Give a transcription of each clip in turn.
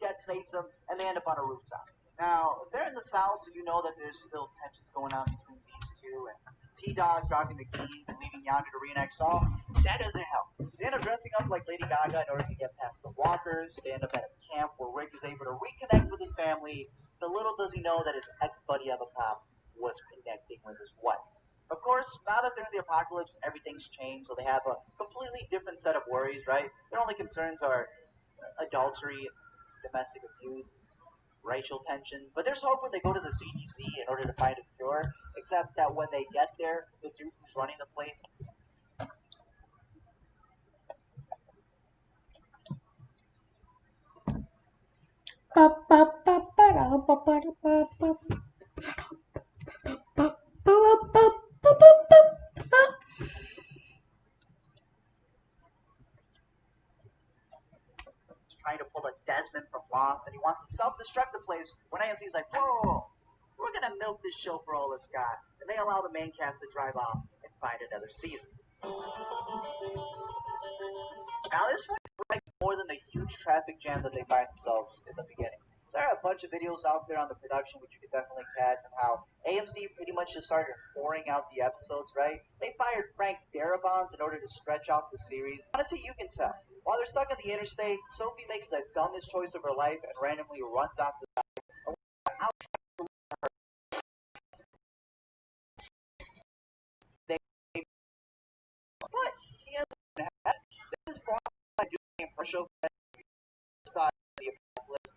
Dudet saves them, and they end up on a rooftop. Now, they're in the South, so you know that there's still tensions going on between these two, and T-Dog dropping the keys and leaving Yonder to reenact Saw, that doesn't help. They end up dressing up like Lady Gaga in order to get past the walkers. They end up at a camp where Rick is able to reconnect with his family, but little does he know that his ex-buddy of a cop was connecting with his wife. Of course, now that they're in the apocalypse, everything's changed, so they have a completely different set of worries, right? Their only concerns are adultery, domestic abuse, racial tensions. But there's hope when they go to the CDC in order to find a cure, except that when they get there, the dude who's running the place. He's trying to pull a Desmond from Lost, and he wants to self-destruct the place. When AMC's like, whoa, we're gonna milk this show for all it's got, and they allow the main cast to drive off and find another season. Now this one breaks more than the huge traffic jam that they find themselves in the beginning. There are a bunch of videos out there on the production which you can definitely catch on how AMC pretty much just started pouring out the episodes, right? They fired Frank Darabont in order to stretch out the series. Honestly, you can tell. While they're stuck on the interstate, Sophie makes the dumbest choice of her life and randomly runs off the side. They, but he has this is far by doing a show style the apocalypse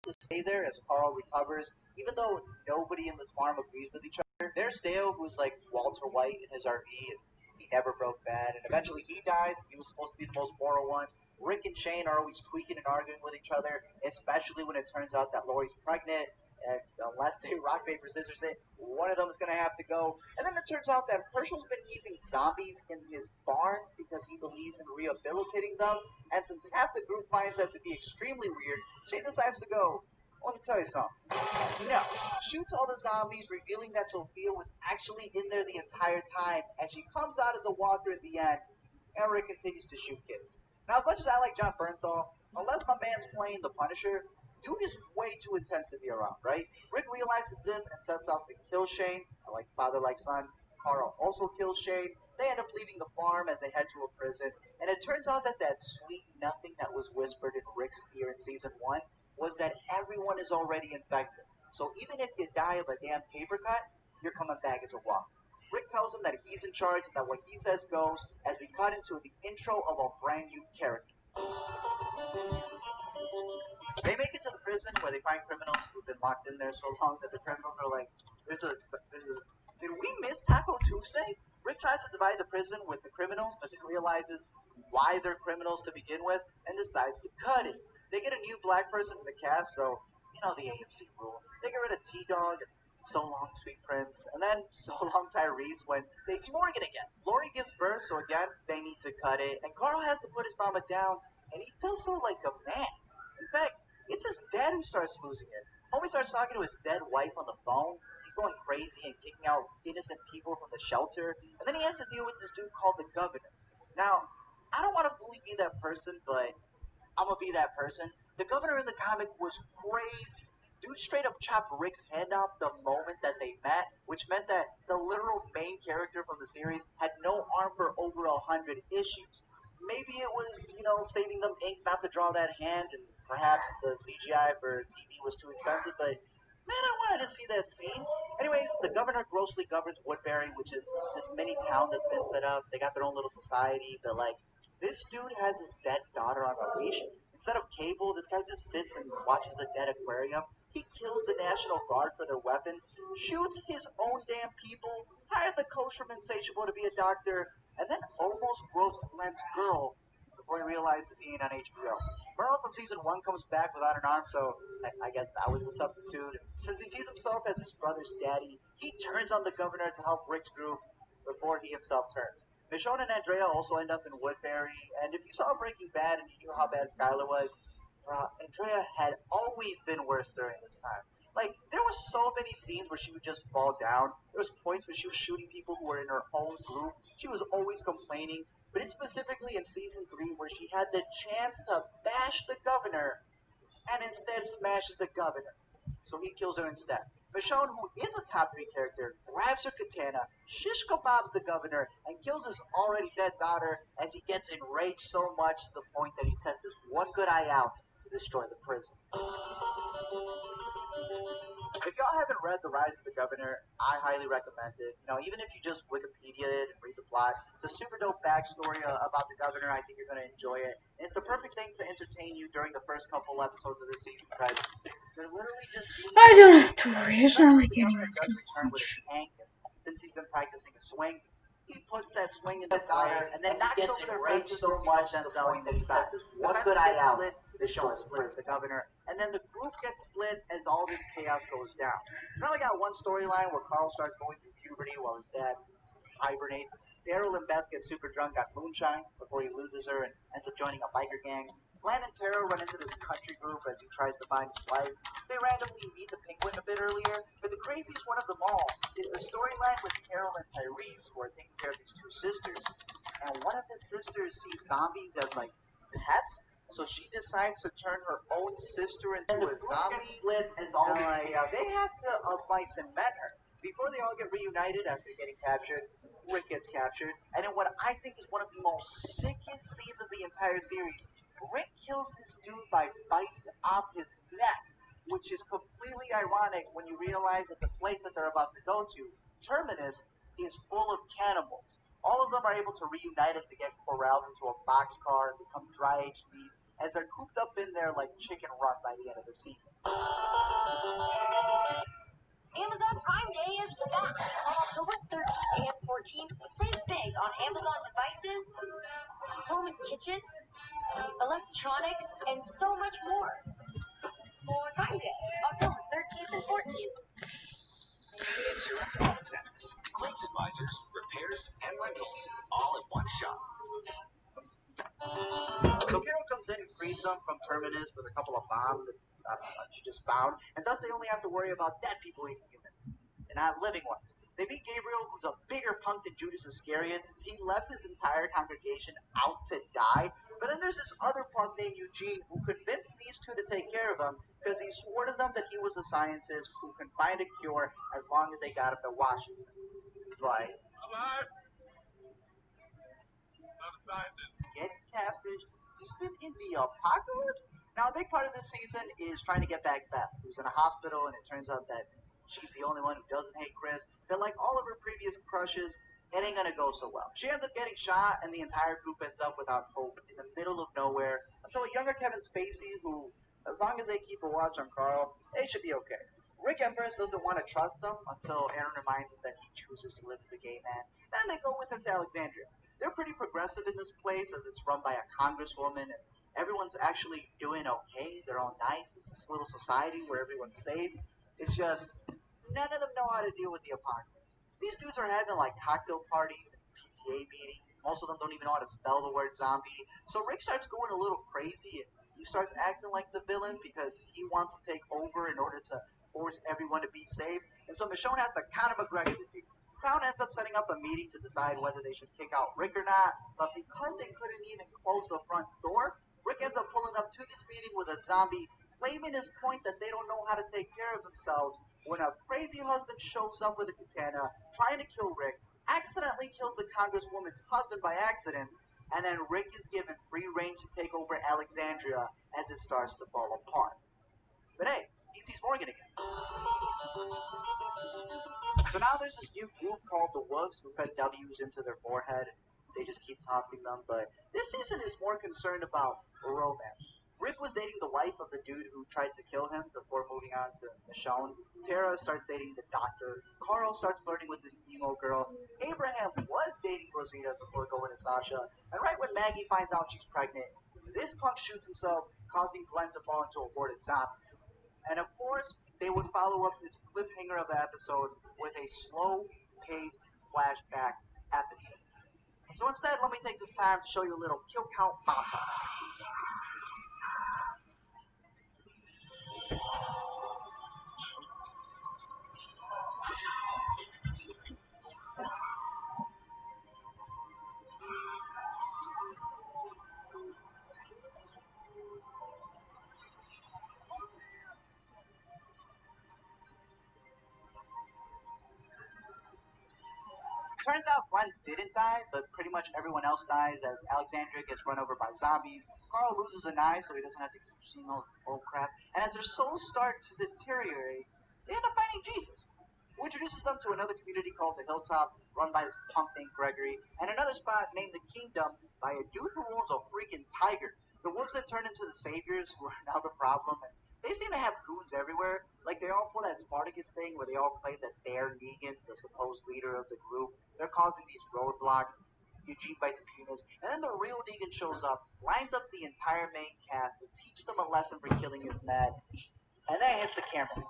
to stay there as Carl recovers, even though nobody in this farm agrees with each other. There's Dale, who's like Walter White in his RV, and he never broke bad, and eventually he dies. He was supposed to be the most moral one. Rick and Shane are always tweaking and arguing with each other, especially when it turns out that Lori's pregnant. And unless they rock, paper, scissors it, one of them is going to have to go. And then it turns out that Herschel's been keeping zombies in his barn because he believes in rehabilitating them. And since half the group finds that to be extremely weird, Shane decides to go, let me tell you something. No, shoots all the zombies, revealing that Sophia was actually in there the entire time, and she comes out as a walker at the end. And Rick continues to shoot kids. Now, as much as I like John Bernthal, unless my man's playing the Punisher, dude is way too intense to be around, right? Rick realizes this and sets out to kill Shane. Like father, like son. Carl also kills Shane. They end up leaving the farm as they head to a prison, and it turns out that that sweet nothing that was whispered in Rick's ear in season one was that everyone is already infected. So even if you die of a damn paper cut, you're coming back as a walker. Rick tells him that he's in charge and that what he says goes as we cut into the intro of a brand new character. They make it to the prison where they find criminals who've been locked in there so long that the criminals are like, did we miss Taco Tuesday? Rick tries to divide the prison with the criminals, but then realizes why they're criminals to begin with and decides to cut it. They get a new black person in the cast, so you know the AMC rule. They get rid of T-Dog, So Long Sweet Prince, and then So Long Tyrese when they see Morgan again. Lori gives birth, so again, they need to cut it, and Carl has to put his mama down, and he does so like a man. In fact, it's his dad who starts losing it. Homie starts talking to his dead wife on the phone. He's going crazy and kicking out innocent people from the shelter. And then he has to deal with this dude called the governor. Now, I don't want to fully be that person, but I'm going to be that person. The governor in the comic was crazy. Dude straight up chopped Rick's hand off the moment that they met, which meant that the literal main character from the series had no arm for over 100 issues. Maybe it was, saving them ink not to draw that hand, and perhaps the CGI for TV was too expensive, but man, I wanted to see that scene. Anyways, the governor grossly governs Woodbury, which is this mini town that's been set up. They got their own little society, but this dude has his dead daughter on a leash. Instead of cable, this guy just sits and watches a dead aquarium. He kills the National Guard for their weapons, shoots his own damn people, hired the kosherman insatiable to be a doctor, and then almost gropes Len's girl before he realizes he ain't on HBO. Merle from season 1 comes back without an arm, so I guess that was the substitute. Since he sees himself as his brother's daddy, he turns on the governor to help Rick's group before he himself turns. Michonne and Andrea also end up in Woodbury, and if you saw Breaking Bad and you knew how bad Skylar was, Andrea had always been worse during this time. There were so many scenes where she would just fall down. There was points where she was shooting people who were in her own group. She was always complaining. But it's specifically in season 3 where she had the chance to bash the governor, and and instead smashes the governor. So he kills her instead. Michonne, who is a top 3 character, grabs her katana, shish kebabs the governor, and kills his already dead daughter as he gets enraged so much to the point that he sets his one good eye out to destroy the prison. If y'all haven't read The Rise of the Governor, I highly recommend it. Even if you just Wikipedia it and read the plot, it's a super dope backstory about the governor. I think you're going to enjoy it. And it's the perfect thing to entertain you during the first couple episodes of this season because they're literally just being... I don't have to worry. It's not like anyone's does gonna return with a tank. Since he's been practicing a swing, he puts that swing in the daughter and then knocks over their fences so much to the point that he sets his one good eye out to show his splits the governor. And then the group gets split as all this chaos goes down. So now we got one storyline where Carl starts going through puberty while his dad hibernates. Daryl and Beth get super drunk on moonshine before he loses her and ends up joining a biker gang. Glenn and Tara run into this country group as he tries to find his wife. They randomly meet the Penguin a bit earlier, but the craziest one of them all is the storyline with Carol and Tyrese, who are taking care of these 2 sisters. And one of the sisters sees zombies as like pets, so she decides to turn her own sister into a zombie. Split as all this chaos. They have to mice and men her. Before they all get reunited after getting captured, Rick gets captured, and in what I think is one of the most sickest scenes of the entire series, Rick kills this dude by biting off his neck, which is completely ironic when you realize that the place that they're about to go to, Terminus, is full of cannibals. All of them are able to reunite as they get corralled into a boxcar and become dry-aged meat as they're cooped up in there like chicken run by the end of the season. Amazon Prime Day is back on October 13th and 14th. Save big on Amazon devices, home and kitchen, electronics, and so much more. For Prime Day, October 13th and 14th. Insurance Auto Centers, claims advisors, repairs, and rentals, all in one shop. So Carol comes in and frees them from Terminus with a couple of bombs that she just found, and thus they only have to worry about dead people eating humans, and not living ones. They meet Gabriel, who's a bigger punk than Judas Iscariot, since he left his entire congregation out to die. But then there's this other punk named Eugene who convinced these 2 to take care of him because he swore to them that he was a scientist who can find a cure as long as they got him to Washington. But alive. Not a scientist. Getting catfished even in the apocalypse? Now, a big part of this season is trying to get back Beth, who's in a hospital, and it turns out that she's the only one who doesn't hate Chris. But like all of her previous crushes, it ain't gonna go so well. She ends up getting shot, and the entire group ends up without hope in the middle of nowhere until a younger Kevin Spacey, who, as long as they keep a watch on Carl, they should be okay. Rick at first doesn't want to trust them until Aaron reminds him that he chooses to live as a gay man. Then they go with him to Alexandria. They're pretty progressive in this place as it's run by a congresswoman and everyone's actually doing okay. They're all nice. It's this little society where everyone's safe. It's just none of them know how to deal with the apocalypse. These dudes are having like cocktail parties and PTA meetings. Most of them don't even know how to spell the word zombie. So Rick starts going a little crazy and he starts acting like the villain because he wants to take over in order to force everyone to be safe. And so Michonne has to Conor McGregor the dude. Town ends up setting up a meeting to decide whether they should kick out Rick or not, but because they couldn't even close the front door, Rick ends up pulling up to this meeting with a zombie, claiming his point that they don't know how to take care of themselves when a crazy husband shows up with a katana, trying to kill Rick, accidentally kills the congresswoman's husband by accident, and then Rick is given free range to take over Alexandria as it starts to fall apart. But hey, he sees Morgan again. So now there's this new group called the Wolves who cut W's into their forehead. They just keep taunting them, but this season is more concerned about romance. Rick was dating the wife of the dude who tried to kill him before moving on to Michonne. Tara starts dating the doctor. Carl starts flirting with this emo girl. Abraham was dating Rosita before going to Sasha. And right when Maggie finds out she's pregnant, this punk shoots himself, causing Glenn to fall into a horde of zombies. And of course, they would follow up this cliffhanger of an episode with a slow-paced flashback episode. So instead, let me take this time to show you a little kill count montage. turns out Glenn didn't die, but pretty much everyone else dies as Alexandria gets run over by zombies. Carl loses an eye so he doesn't have to keep seeing all old crap. And as their souls start to deteriorate, they end up finding Jesus, who introduces them to another community called the Hilltop, run by this punk named Gregory, and another spot named the Kingdom by a dude who owns a freaking tiger. The wolves that turn into the saviors who are now the problem, and they seem to have goons everywhere. Like, they all pull that Spartacus thing where they all claim that they're Negan, the supposed leader of the group. They're causing these roadblocks. Eugene bites a penis, and then the real Negan shows up, lines up the entire main cast to teach them a lesson for killing his men, and then hits the camera.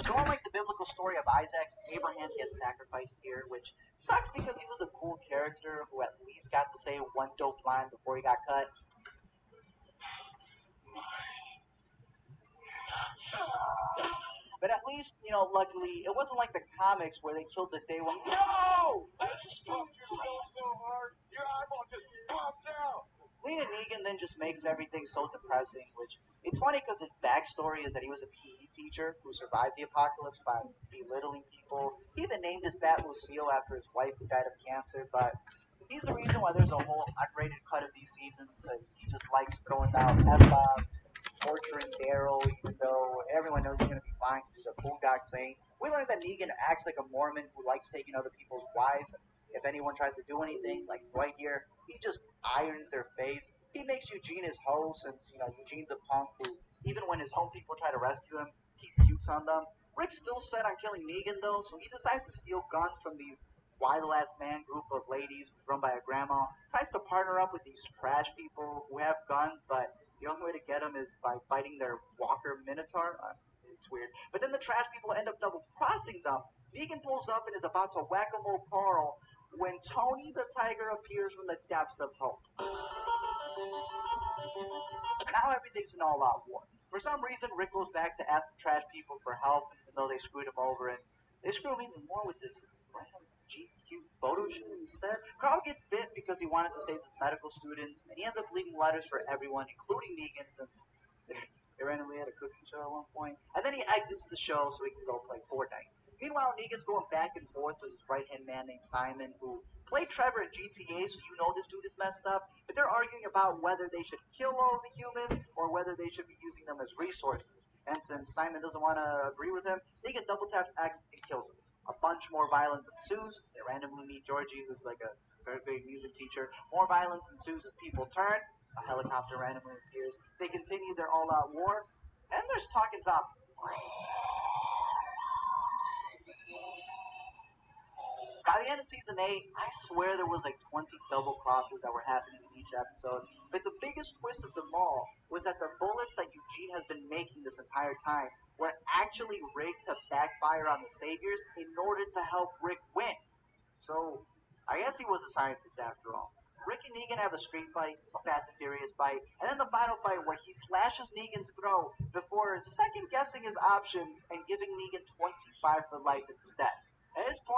So unlike the biblical story of Isaac, Abraham gets sacrificed here, which sucks because he was a cool character who at least got to say one dope line before he got cut. But at least, luckily, it wasn't like the comics where they killed the day one. No! I just pumped yourself so hard, your eyeball just popped out. Lena Negan then just makes everything so depressing, which it's funny because his backstory is that he was a PE teacher who survived the apocalypse by belittling people. He even named his bat Lucille after his wife who died of cancer, but he's the reason why there's a whole unrated cut of these seasons because he just likes throwing out F-bombs, torturing Daryl, even though everyone knows he's going to be fine because he's a boondock saint. We learned that Negan acts like a Mormon who likes taking other people's wives. If anyone tries to do anything, like right here, he just irons their face. He makes Eugene his hoe since, Eugene's a punk who, even when his home people try to rescue him, he pukes on them. Rick's still set on killing Negan though, so he decides to steal guns from these wild ass man group of ladies who's run by a grandma. Tries to partner up with these trash people who have guns, but the only way to get them is by fighting their walker minotaur. It's weird. But then the trash people end up double crossing them. Negan pulls up and is about to whack-a-mole Carl when Tony the Tiger appears from the depths of hope. Now everything's an all-out war. For some reason, Rick goes back to ask the trash people for help, even though they screwed him over, and they screw him even more with this random GQ photo shoot instead. Carl gets bit because he wanted to save his medical students, and he ends up leaving letters for everyone, including Negan, since they randomly had a cooking show at one point. And then he exits the show so he can go play Fortnite. Meanwhile, Negan's going back and forth with his right-hand man named Simon, who played Trevor in GTA, so you know this dude is messed up. But they're arguing about whether they should kill all the humans or whether they should be using them as resources. And since Simon doesn't want to agree with him, Negan double taps X and kills him. A bunch more violence ensues. They randomly meet Georgie, who's like a very great music teacher. More violence ensues as people turn. A helicopter randomly appears. They continue their all-out war. And there's talking zombies. By the end of season 8, I swear there was like 20 double crosses that were happening in each episode. But the biggest twist of them all was that the bullets that Eugene has been making this entire time were actually rigged to backfire on the Saviors in order to help Rick win. So, I guess he was a scientist after all. Rick and Negan have a street fight, a Fast and Furious fight, and then the final fight where he slashes Negan's throat before second-guessing his options and giving Negan 25 for life instead. At this point,